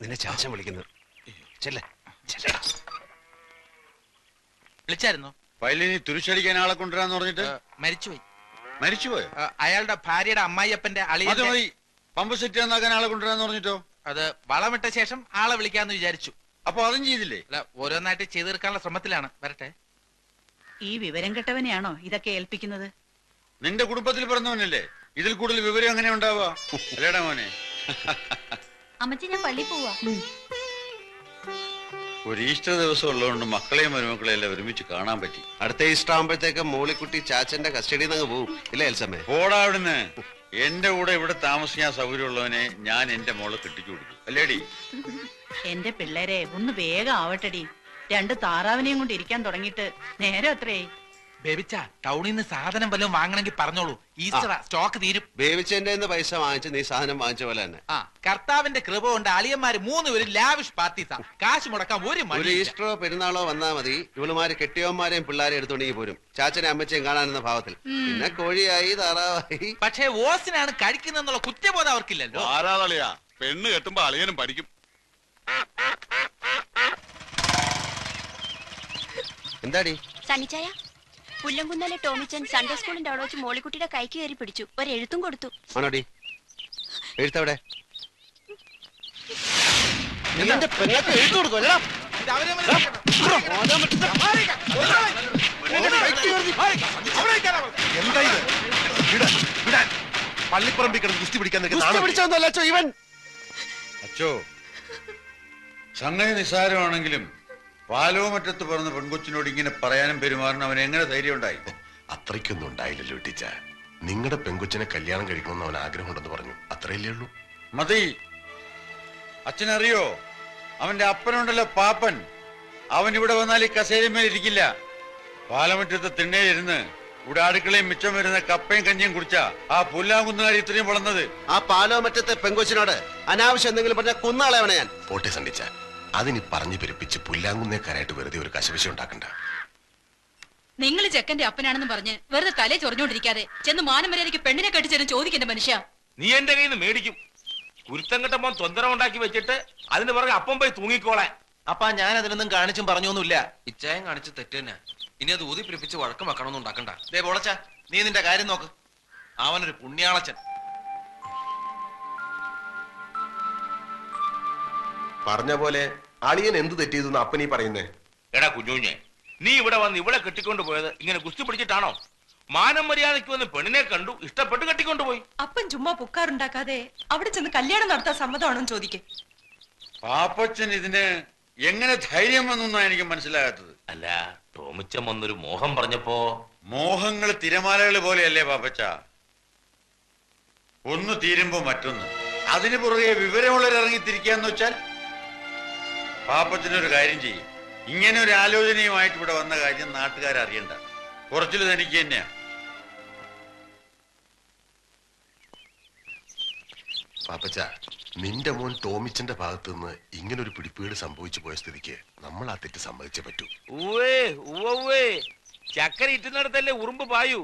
നിന്നെ ചാച്ചൻ വിളിക്കുന്നു. വിളിച്ചായിരുന്നോ? വയലിനി തുരിശടിക്കാൻ ആളെ കൊണ്ടുവരാന്ന് പറഞ്ഞിട്ട് മരിച്ചുപോയി. മരിച്ചുപോയോ? അയാളുടെ ഭാര്യയുടെ അമ്മായിയപ്പന്റെ അളിയ പമ്പ് സെറ്റ് നന്നാക്കാൻ ആളെ കൊണ്ടുവരാന്ന് പറഞ്ഞിട്ടോ? അത് വളമിട്ട ശേഷം ആളെ വിളിക്കാന്ന് വിചാരിച്ചു. അപ്പൊ അതും ചെയ്തില്ലേ? അല്ല, ഓരോന്നായിട്ട് ചെയ്തു തീർക്കാനുള്ള ശ്രമത്തിലാണ്. വരട്ടെ. ഈ വിവരം കെട്ടവനെയാണോ ഇതൊക്കെ ഏൽപ്പിക്കുന്നത്? നിന്റെ കുടുംബത്തിൽ പിറന്നവനല്ലേ, ഇതിൽ കൂടുതൽ വിവരം എങ്ങനെ ഉണ്ടാവുക? അല്ലേടാ മോനെ? അമ്മച്ചി, ഞാൻ പള്ളി പോവാ. ഒരു ഈസ്റ്റർ ദിവസം ഉള്ളതുകൊണ്ട് മക്കളെയും മരുമക്കളെയും എല്ലാം ഒരുമിച്ച് കാണാൻ പറ്റി. അടുത്ത ഈസ്റ്റർ ആകുമ്പോഴത്തേക്ക് മോളിക്കുട്ടി ചാച്ചന്റെ കസ്റ്റഡിയിൽ നിന്ന് പോവും ഇല്ലേ എൽസമ്മേ? പോടാ അവിടുന്ന്. എന്റെ കൂടെ ഇവിടെ താമസിക്കാൻ സൗകര്യമുള്ളവനെ ഞാൻ എന്റെ മോളെ കെട്ടിച്ചു കൊടുക്കും, അല്ലേടി? എന്റെ പിള്ളേരെ ഒന്ന് വേഗം ആവട്ടടി. 2 താറാവിനെയും കൊണ്ട് ഇരിക്കാൻ തുടങ്ങിയിട്ട് നേരം എത്രയായി? ബേബിച്ച, ടൗണിൽ നിന്ന് സാധനം വല്ലതും വാങ്ങണമെങ്കിൽ പറഞ്ഞോളൂ. ഈസ്റ്റർ സ്റ്റോക്ക് തീരും. ബേബിച്ചെന്റെ പൈസ വാങ്ങിച്ച് നീ സാധനം വാങ്ങിച്ച പോലെ തന്നെ. കർത്താവിന്റെ കൃപ കൊണ്ട് അളിയന്മാര് 3 പേരും ലാവിഷ് പാർട്ടീസാ. കാശ് മുടക്കാൻ ഒരു ഈസ്റ്ററോ പെരുന്നാളോ വന്നാ മതി, ഇവളുമാര് കെട്ടിയവന്മാരെയും പിള്ളേരെയും എടുത്തോണ്ടെങ്കിൽ പോരും. ചാച്ചനെ അമ്മച്ചയും കാണാനെന്ന ഭാവത്തിൽ. പിന്നെ കോഴിയായി താറാവായി. പക്ഷേ ഓസിനാണ് കഴിക്കുന്നുള്ള കുറ്റബോധം അവർക്കില്ലല്ലോ. ആരാളിയാ പെണ്ണ് കെട്ടുമ്പോ അളിയനും പഠിക്കും. എന്താടി സണ്ണിച്ചായ, പുല്ലംകുന്നാലെ ടോമിച്ചൻ സൺഡേ സ്കൂളിന്റെ അവിടെ വെച്ച് മോളിക്കുട്ടിയുടെ കൈക്ക് കയറി പിടിച്ചു. ഒരു എഴുത്തും കൊടുത്തു. ആണോടി? എഴുത്തവിടെ? പള്ളിപ്പറമ്പിൽ കിടന്ന് ഗുസ്തി പിടിക്കാൻ ഇവൻ. അച്ചോ, സംഗതി നിസ്സാരമാണെങ്കിലും പാലോമറ്റത്ത് പറഞ്ഞ പെൺകൊച്ചിനോട് ഇങ്ങനെ പറയാനും പെരുമാറാനും അവൻ എങ്ങനെ ധൈര്യം ഉണ്ടായി? അത്രയ്ക്കൊന്നും ഉണ്ടായില്ലല്ലോ ടീച്ച. നിങ്ങളുടെ പെൺകൊച്ചിനെ കല്യാണം കഴിക്കണമെന്ന് അവൻ ആഗ്രഹമുണ്ടെന്ന് പറഞ്ഞു, അത്രയല്ലേ ഉള്ളൂ. മതി. അച്ഛനറിയോ, അവന്റെ അപ്പനുണ്ടല്ലോ പാപ്പൻ, അവൻ ഇവിടെ വന്നാൽ ഈ കസേരമേൽ ഇരിക്കില്ല. പാലമറ്റത്ത് തിണ്ണയിലിരുന്ന് ഇവിടെ അടുക്കളയും മിച്ചം വരുന്ന കപ്പയും കഞ്ഞിയും കുടിച്ചാ ആ പുല്ലാങ്കുന്നുകാരി ഇത്രയും വളർന്നത്. ആ പാലോമറ്റത്തെ പെൺകൊച്ചിനോട് അനാവശ്യം എന്തെങ്കിലും പറഞ്ഞാൽ കുന്നാളെവനെ ഞാൻ. പോട്ടെ സണ്ടിച്ച, അതിനി പറഞ്ഞു പെരുപ്പിച്ച് പുല്ലാങ്കുന്നേക്കാരായിട്ട് വെറുതെ ഒരു കശവിശ ഉണ്ടാക്കണ്ട. നിങ്ങൾ ചെക്കന്റെ അപ്പനാണെന്ന് പറഞ്ഞ് വെറുതെ തലേ ചൊറിഞ്ഞോണ്ടിരിക്കാതെ ചെന്ന് മാനം മര്യാദയ്ക്ക് പെണ്ണിനെ കെട്ടിച്ചേരും ചോദിക്കേണ്ട മനുഷ്യ. നീ എന്റെ കയ്യിൽ നിന്ന് മേടിക്കും. കുരുത്തം കെട്ടപ്പോ തൊന്തരം ഉണ്ടാക്കി വെച്ചിട്ട് അതിന് പുറകെ അപ്പം പോയി തൂങ്ങിക്കോളാൻ. അപ്പാ, ഞാൻ അതിനൊന്നും കാണിച്ചും പറഞ്ഞൊന്നുമില്ല. ഇച്ചായം കാണിച്ച് തെറ്റ് തന്നെ. ഇനി അത് ഊതി പിടിപ്പിച്ച് വഴക്കം വെക്കണമെന്നും ഉണ്ടാക്കണ്ട. ദേ പൊളച്ച, നീ നിന്റെ കാര്യം നോക്ക്. അവനൊരു പുണ്യാളച്ചൻ. പറഞ്ഞ പോലെ അളിയൻ എന്ത് തെറ്റിയതെന്ന് അപ്പനീ പറയുന്നേ? എടാ കുഞ്ഞുഞ്ഞെ, നീ ഇവിടെ വന്ന് ഇവിടെ കെട്ടിക്കൊണ്ട് പോയത് ഇങ്ങനെ ഗുസ്തി പിടിച്ചിട്ടാണോ? മാനം മര്യാദയ്ക്ക് വന്ന് പെണ്ണിനെ കണ്ടു, ഇഷ്ടപ്പെട്ട് കെട്ടിക്കൊണ്ടുപോയി. അപ്പൻ ചുമ്മാ പുക്കാറുണ്ടാക്കാതെ അവിടെ ചെന്ന് കല്യാണം നടത്താൻ സമ്മതമാണോ ചോദിക്കേ. പാപ്പച്ചൻ ഇതിന് എങ്ങനെ ധൈര്യം വന്നൊന്നാ എനിക്ക് മനസ്സിലാകാത്തത്. അല്ല, ടോമിച്ചൻ വന്നൊരു മോഹം പറഞ്ഞപ്പോ. മോഹങ്ങൾ തിരമാലകൾ പോലെയല്ലേ പാപ്പച്ച? ഒന്ന് തീരുമ്പോ മറ്റൊന്ന്. അതിന് പുറകെ വിവരമുള്ളവരിറങ്ങിത്തിരിക്കാന്ന് വെച്ചാൽ പാപ്പച്ചനൊരു കാര്യം ചെയ്യും. ഇങ്ങനെ ഒരു ആലോചനയുമായിട്ട് ഇവിടെ വന്ന കാര്യം നാട്ടുകാരറിയണ്ട. കുറച്ചിൽ തനിക്ക് തന്നെയാ. പാപ്പച്ച, നിന്റെ മോൻ ടോമിച്ചന്റെ ഭാഗത്ത് നിന്ന് ഇങ്ങനൊരു പിടിപ്പീട് സംഭവിച്ചു പോയ സ്ഥിതിക്ക് നമ്മൾ ആ തെറ്റ് സമ്മതിച്ചേ പറ്റൂ. ചക്കര ഇറ്റുന്നിടത്തല്ലേ ഉറുമ്പ് പായൂ.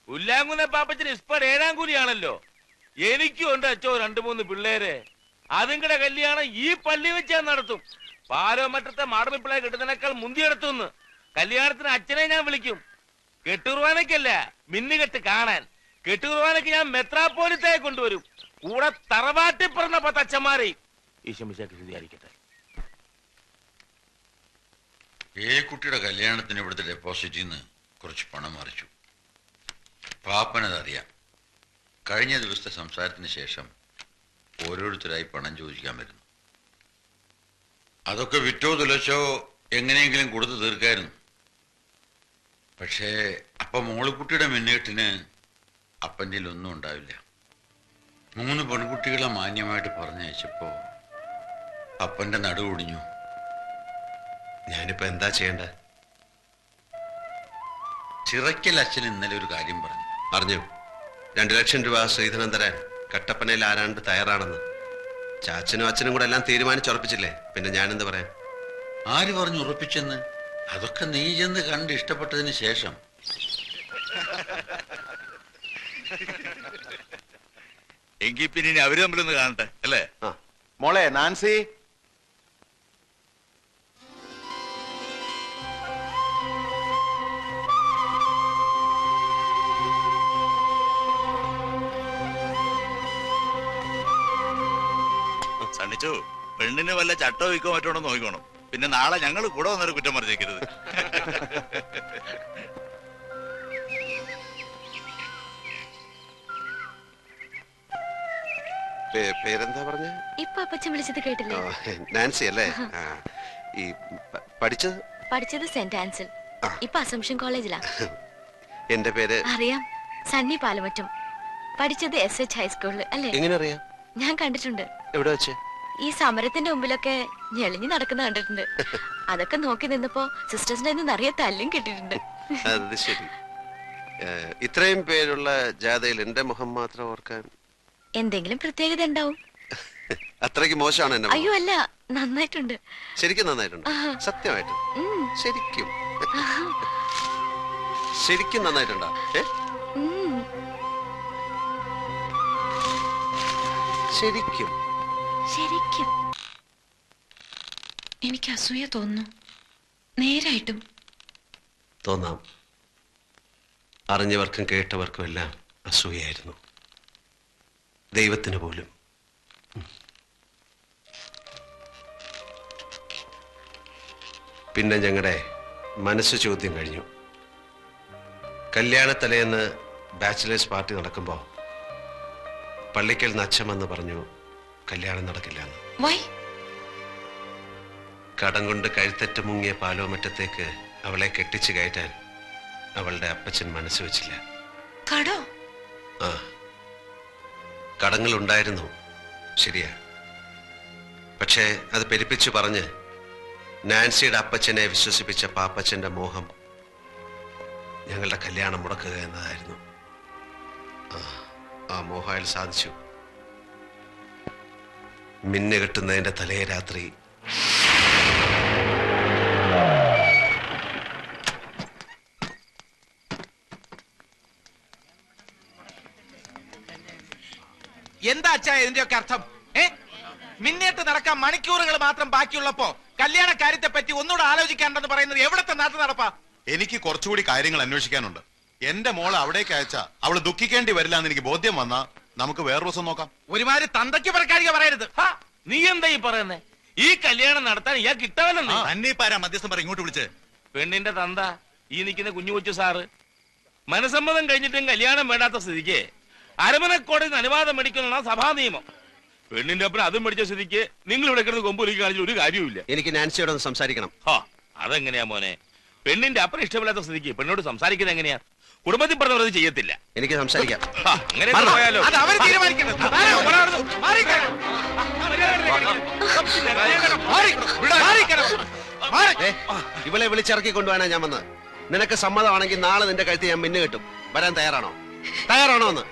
ഉല്ലാങ്കുന്ന പാപ്പച്ചന് ഇസ്പർ 7-ാം കൂലിയാണല്ലോ. എനിക്കും ഉണ്ട് അച്ചോ 2-3 പിള്ളേര്. അതുങ്ങളുടെ കല്യാണം ഈ പള്ളി വെച്ചാൽ നടത്തും. പാലോമറ്റത്തെ മാടമ്പിപ്പിള്ളയെ കെട്ടുന്നതിനേക്കാൾ മുന്തിയെടുത്തുനിന്ന് കല്യാണത്തിന് അച്ഛനെ ഞാൻ വിളിക്കും. കെട്ടുകുർവാനയ്ക്കല്ല, മിന്നുകെട്ട് കാണാൻ. കെട്ടുകുർവാനയ്ക്ക് ഞാൻ മെത്രാപ്പോലിത്തയെ കൊണ്ടുവരും. കൂടെ തറവാട്ടി പറഞ്ഞ 10 അച്ഛന്മാരെ. ഈശോമിശിഹായ്ക്ക് സ്തുതിയായിരിക്കട്ടെ. കുട്ടിയുടെ കല്യാണത്തിന് ഇവിടുത്തെ ഡെപ്പോസിറ്റിൽ നിന്ന് കുറച്ച് പണം മറിച്ചു. പാപ്പനതറിയാം. കഴിഞ്ഞ ദിവസത്തെ സംസാരത്തിന് ശേഷം ഓരോരുത്തരായി പണം ചോദിക്കാൻ വരുന്നു. അതൊക്കെ വിറ്റോ തുലച്ചോ എങ്ങനെയെങ്കിലും കൊടുത്തു തീർക്കായിരുന്നു. പക്ഷേ അപ്പൊ മോളിക്കുട്ടിയുടെ മിന്നേട്ടിന് അപ്പൻ്റെ ഒന്നും ഉണ്ടാവില്ല. 3 പെൺകുട്ടികളെ മാന്യമായിട്ട് പറഞ്ഞയച്ചപ്പോ അപ്പന്റെ നടുവൊടിഞ്ഞു. ഞാനിപ്പോ എന്താ ചെയ്യണ്ട? ചിറയ്ക്കൽ അച്ഛൻ ഇന്നലെ ഒരു കാര്യം പറഞ്ഞു. 2 ലക്ഷം രൂപ ശ്രീധനം തരാൻ കട്ടപ്പനയിൽ ആരാണ്ട് തയ്യാറാണെന്ന്. ചാച്ചനും അച്ഛനും കൂടെ എല്ലാം തീരുമാനിച്ചുറപ്പിച്ചില്ലേ, പിന്നെ ഞാനെന്ത് പറയാൻ? ആര് പറഞ്ഞു ഉറപ്പിച്ചെന്ന്? അതൊക്കെ നീ ചെന്ന് കണ്ട് ഇഷ്ടപ്പെട്ടതിന് ശേഷം. എങ്കിൽ പിന്നെ ഇനി അവര് തമ്മിലൊന്ന് കാണട്ടെ അല്ലേ? മോളെ നാൻസി, സണ്ണിച്ചു, പെണ്ണിന് വല്ല ചട്ടോ വിൽക്കോ മറ്റോണോ നോക്കിക്കോണം. പിന്നെ നാളെ ഞങ്ങൾ കൂടെ വന്നൊരു കുറ്റം പറഞ്ഞേക്കരുത്. പേരെന്താ പറഞ്ഞ? ഇപ്പൊ അപ്പച്ചൻ വിളിച്ചത് കേട്ടില്ലേ? നാൻസി അല്ലേ? ഈ പഠിച്ചത് സെന്റ് ആൻസൽ, ഇപ്പൊ അസംഷൻ കോളേജിലാ. എന്റെ പേര് അറിയാം, സണ്ണി പാലമറ്റം. പഠിച്ചത് SH ഹൈസ്കൂളിൽ അല്ലേ? എങ്ങനെ അറിയാം? ഞാൻ കണ്ടിട്ടുണ്ട്. എവിടെ വെച്ച്? ഈ സമരത്തിന്റെ മുമ്പിലൊക്കെ ഞെളിഞ്ഞു നടക്കുന്ന കണ്ടിട്ടുണ്ട്. അതൊക്കെ നോക്കി നിന്നപ്പോ സിസ്റ്റേഴ്സിന്റെ നിറയെ തല്ലും കിട്ടിയിട്ടുണ്ട്. അത് ശരി. ഇത്രയും പേരുള്ള ജാഥയിൽ എന്റെ മുഖം മാത്രം ഓർക്കാൻ എന്തെങ്കിലും പ്രത്യേകത ഉണ്ടാവും? അത്രയ്ക്ക് മോശമാണ് എന്നെ? അയ്യോ അല്ല, നന്നായിട്ടുണ്ട്. ശരിക്കും നന്നായിട്ടുണ്ട്. സത്യമായിട്ടും ശരിക്കും ശരിക്കും നന്നായിട്ടുണ്ടോ? ശരിക്കും ശരിക്കും എനിക്ക് അസൂയ തോന്നുന്നു. നേരായിട്ടും തോന്നാം. അറിഞ്ഞവർക്കും കേട്ടവർക്കും എല്ലാം അസൂയായിരുന്നു, ദൈവത്തിന് പോലും. പിന്നെ ഞങ്ങളുടെ മനസ്സ് ചോദ്യം കഴിഞ്ഞു. കല്യാണത്തലേന്ന് ബാച്ചിലേഴ്സ് പാർട്ടി നടക്കുമ്പോൾ പള്ളിക്കൽ നച്ചമെന്ന് പറഞ്ഞു കല്യാണം നടക്കില്ല എന്ന്. കടം കൊണ്ട് കഴുത്തറ്റ് മുങ്ങിയ പാലോമറ്റത്തേക്ക് അവളെ കെട്ടിച്ചു കയറ്റാൻ അവളുടെ അപ്പച്ചൻ മനസ്സ് വെച്ചില്ല. കടങ്ങൾ ഉണ്ടായിരുന്നു, ശരിയാ. പക്ഷേ അത് പെരുപ്പിച്ചു പറഞ്ഞ് നാൻസിയുടെ അപ്പച്ചനെ വിശ്വസിപ്പിച്ച പാപ്പച്ചന്റെ മോഹം ഞങ്ങളുടെ കല്യാണം മുടക്കുക എന്നതായിരുന്നു. ആ മോഹം അയാൾ സാധിച്ചു. മിന്നു കെട്ടുന്നതിന്റെ തലേ രാത്രി എന്താ അച്ഛാ ഇതിന്റെയൊക്കെ അർത്ഥം? മിന്നേറ്റ് നടക്കാൻ മണിക്കൂറുകൾ മാത്രം ബാക്കിയുള്ളപ്പോ കല്യാണ കാര്യത്തെ പറ്റി ഒന്നുകൂടെ ആലോചിക്കാണ്ടെന്ന് പറയുന്നത് എവിടത്തെ നാട്ടു നടപ്പാ? എനിക്ക് കുറച്ചുകൂടി കാര്യങ്ങൾ അന്വേഷിക്കാനുണ്ട്. എന്റെ മോളെ അവിടേക്ക് അയച്ചാ അവള് ദുഃഖിക്കേണ്ടി വരില്ല എന്ന് എനിക്ക് ബോധ്യം വന്നാ നമുക്ക് വേറൊരു ദിവസം നോക്കാം. ഒരുമാതിരി തന്തയ്ക്ക് പറക്കാരിക പറയരുത്. നീ എന്താ ഈ പറയുന്നേ? ഈ കല്യാണം നടത്താൻ ഇയാൾക്ക് ഇട്ടവല്ലെന്ന് അന്നീപ്പാരാ മധ്യസ്ഥം പറ ഇങ്ങോട്ട് വിളിച്ച്. പെണ്ണിന്റെ തന്ത ഈ നിൽക്കുന്ന കുഞ്ഞു കൊച്ചു സാറ് മനസമ്മതം കഴിഞ്ഞിട്ടും കല്യാണം വേണ്ടാത്ത സ്ഥിതിക്ക് അരമനക്കോടതി അനുവാദം മേടിക്കുന്ന സഭാ നിയമം. പെണ്ണിന്റെ ഒപ്പം അതും മേടിച്ച സ്ഥിതിക്ക് നിങ്ങൾ ഇവിടെ കിടന്ന് കൊമ്പൊലിക്ക് കാണിച്ച ഒരു കാര്യവുമില്ല. എനിക്ക് നാൻസിയോട് ഒന്ന് സംസാരിക്കണം. അതെങ്ങനെയാ മോനെ? പെണ്ണിന്റെ അപ്പൻ ഇഷ്ടമില്ലാത്ത സ്ഥിതിക്ക് പെണ്ണോട് സംസാരിക്കുന്നത് എങ്ങനെയാ? കുടുംബത്തിൽ പറഞ്ഞത് ചെയ്യത്തില്ല. എനിക്ക് സംസാരിക്കാം. അങ്ങനെ പോയാലോ? ഇവളെ വിളിച്ചിറക്കി കൊണ്ടുപോകാനാ ഞാൻ വന്നത്. നിനക്ക് സമ്മതമാണെങ്കിൽ നാളെ നിന്റെ കഴുത്ത് ഞാൻ മിന്നു കെട്ടും. വരാൻ തയ്യാറാണോ? തയ്യാറാണോ എന്ന്?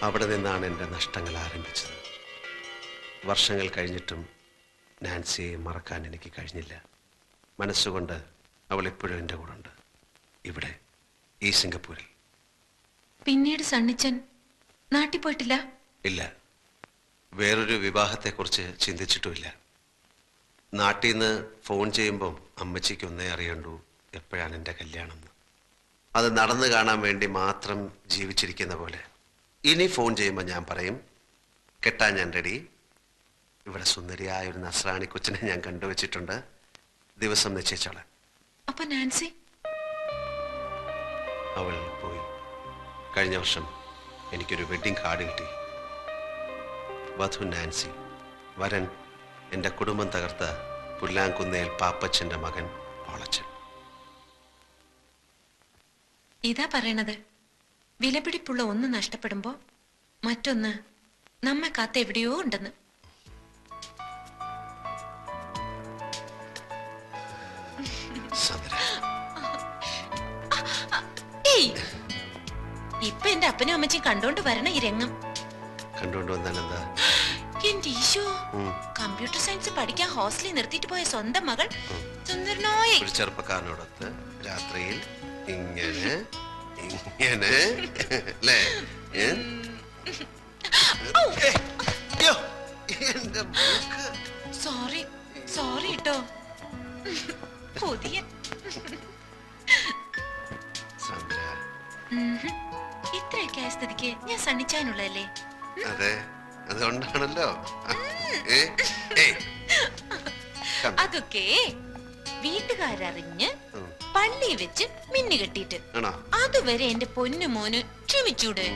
അവിടെ നിന്നാണ് എൻ്റെ നഷ്ടങ്ങൾ ആരംഭിച്ചത്. വർഷങ്ങൾ കഴിഞ്ഞിട്ടും നാൻസിയെ മറക്കാൻ എനിക്ക് കഴിഞ്ഞില്ല. മനസ്സുകൊണ്ട് അവൾ എപ്പോഴും എൻ്റെ കൂടെ ഉണ്ട്, ഇവിടെ ഈ സിംഗപ്പൂരിൽ. പിന്നീട് സണ്ണിച്ചൻ നാട്ടിൽ പോയിട്ടില്ല? ഇല്ല, വേറൊരു വിവാഹത്തെക്കുറിച്ച് ചിന്തിച്ചിട്ടുമില്ല. നാട്ടിൽ നിന്ന് ഫോൺ ചെയ്യുമ്പം അമ്മച്ചിക്ക് ഒന്നേ അറിയണ്ടൂ, എപ്പോഴാണ് എൻ്റെ കല്യാണം എന്ന്. അത് നടന്നു കാണാൻ വേണ്ടി മാത്രം ജീവിച്ചിരിക്കുന്ന പോലെ ഇനി ഫോൺ ചെയ്യുമ്പോൾ ഞാൻ പറയും, കെട്ടാൻ ഞാൻ റെഡി. ഇവിടെ സുന്ദരിയായ ഒരു നസ്രാണി കൊച്ചിനെ ഞാൻ കണ്ടുവച്ചിട്ടുണ്ട്, ദിവസം നിശ്ചയിച്ചോളാം. അപ്പൊ നാൻസി? അവൾ പോയി. കഴിഞ്ഞ വർഷം എനിക്കൊരു വെഡിങ് കാർഡ് കിട്ടി. വധു നാൻസി, വരൻ എൻ്റെ കുടുംബം തകർത്ത പുല്ലാങ്കുന്നേൽ പാപ്പച്ചൻ്റെ മകൻ പോളച്ചൻ. ഇതാ പറയണത്, വിലപിടിപ്പുള്ള ഒന്ന് നഷ്ടപ്പെടുമ്പോ മറ്റൊന്ന് നമ്മെ കാത്ത് എവിടെയോ ഉണ്ടെന്ന്. ഇപ്പൊ എന്റെ അപ്പനും അമ്മച്ചും കണ്ടോണ്ട് വരണ ഈ രംഗം. കണ്ടോണ്ട് വന്നാൽ എന്താ? എന്റെ ഈശോ, കമ്പ്യൂട്ടർ സയൻസ് പഠിക്കാൻ ഹോസ്റ്റലിൽ നിർത്തിയിട്ട് പോയ സ്വന്തം മകൾ സുന്ദരനായ ഒരു ചെറുപ്പക്കാരനോടൊത്ത് രാത്രിയിൽ ഇങ്ങനെ ഇങ്ങനെ അല്ലേ? എന്റെ മൂക്ക്. സോറി സോറി കേട്ടോ. പുതിയ സന്ദ്ര. ഇത്രയൊക്കെ ആയ സ്ഥിതിക്ക് ഞാൻ സണ്ണിച്ചാനുള്ളതല്ലേ? അതെ, അതുകൊണ്ടാണല്ലോ. അതൊക്കെ വീട്ടുകാരറിഞ്ഞ് പള്ളി വെച്ച് മിന്നു കെട്ടിട്ട് അതുവരെ എന്റെ പൊന്നു മോന് ക്ഷമിച്ചൂടെ?